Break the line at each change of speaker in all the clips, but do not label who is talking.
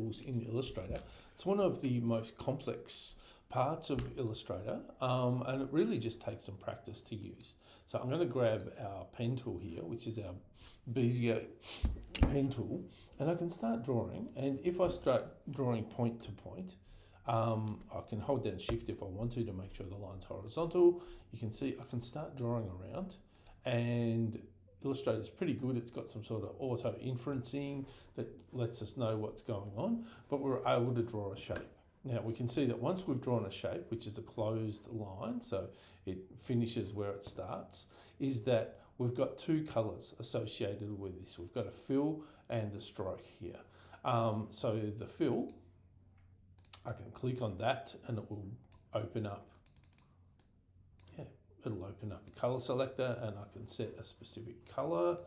tools in Illustrator. It's one of the most complex parts of Illustrator, and it really just takes some practice to use. So I'm going to grab our pen tool here, which is our Bezier pen tool, and I can start drawing. And if I start drawing point to point, I can hold down shift if I want to make sure the line's horizontal. You can see I can start drawing around, and Illustrator is pretty good. It's got some sort of auto inferencing that lets us know what's going on, but we're able to draw a shape. Now we can see that once we've drawn a shape, which is a closed line, so it finishes where it starts, is that we've got two colors associated with this. We've got a fill and a stroke here. So the fill, I can click on that and it will open up. Yeah, it'll open up a color selector and I can set a specific color.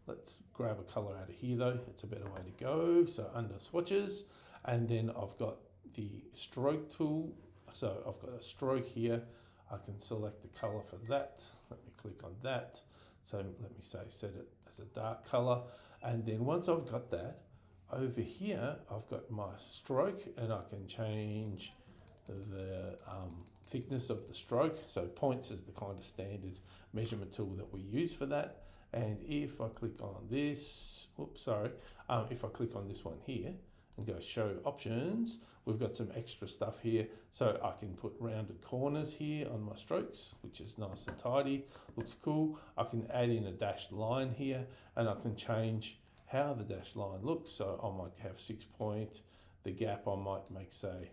Let's grab a color out of here though. It's a better way to go. So under swatches, and then I've got the stroke tool. So I've got a stroke here. I can select the color for that. Let me click on that. So let me say set it as a dark color. And then once I've got that, over here, I've got my stroke and I can change the thickness of the stroke. So points is the kind of standard measurement tool that we use for that. And if I click on this, if I click on this one here and go show options, we've got some extra stuff here. So I can put rounded corners here on my strokes, which is nice and tidy, looks cool. I can add in a dashed line here and I can change how the dashed line looks. So I might have 6 point, the gap I might make say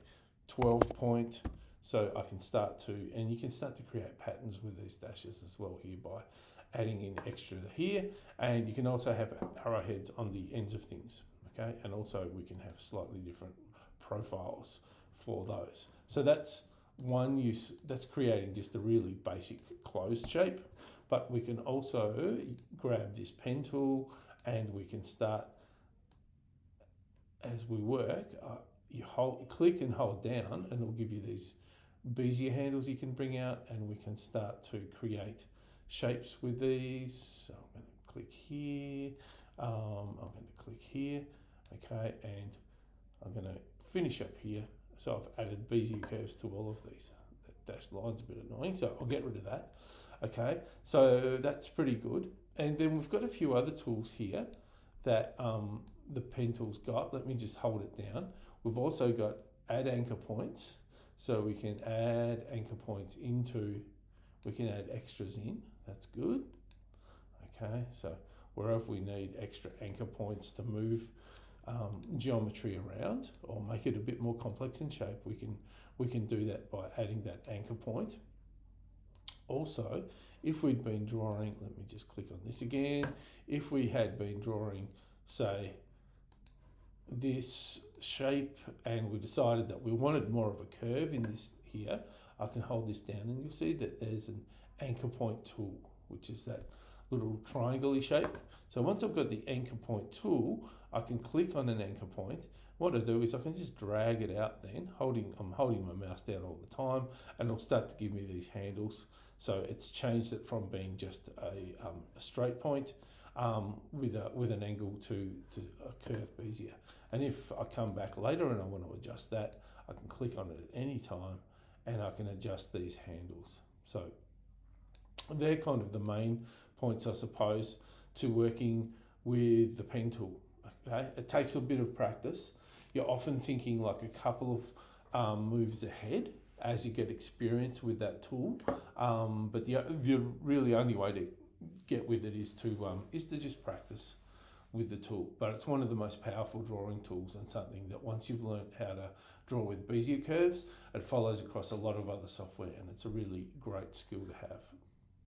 12 point. So I can start to, and you can start to create patterns with these dashes as well here by adding in extra here. And you can also have arrowheads on the ends of things, okay? And also we can have slightly different profiles for those. So that's one use, that's creating just a really basic closed shape, but we can also grab this pen tool and we can start, as we work, you click and hold down and it'll give you these Bezier handles you can bring out, and we can start to create shapes with these. So I'm going to click here, I'm going to click here, okay, and I'm going to finish up here. So I've added Bezier curves to all of these. That dashed line's a bit annoying, so I'll get rid of that. Okay, so that's pretty good. And then we've got a few other tools here that the pen tool's got. Let me just hold it down. We've also got add anchor points. So we can add anchor points we can add extras in. That's good. Okay, so wherever we need extra anchor points to move geometry around or make it a bit more complex in shape, we can do that by adding that anchor point. Also, if we'd been drawing, let me just click on this again. If we had been drawing, say, this shape and we decided that we wanted more of a curve in this here, I can hold this down and you'll see that there's an anchor point tool, which is that little triangle-y shape. So once I've got the anchor point tool, I can click on an anchor point. What I do is I can just drag it out then, I'm holding my mouse down all the time, and it'll start to give me these handles. So it's changed it from being just a straight point with an angle to a curve Bezier. And if I come back later and I want to adjust that, I can click on it at any time and I can adjust these handles. So they're kind of the main points, I suppose, to working with the pen tool. Okay, it takes a bit of practice. You're often thinking like a couple of moves ahead as you get experience with that tool. But the really only way to get with it is to just practice with the tool. But it's one of the most powerful drawing tools, and something that once you've learned how to draw with Bezier curves, it follows across a lot of other software, and it's a really great skill to have.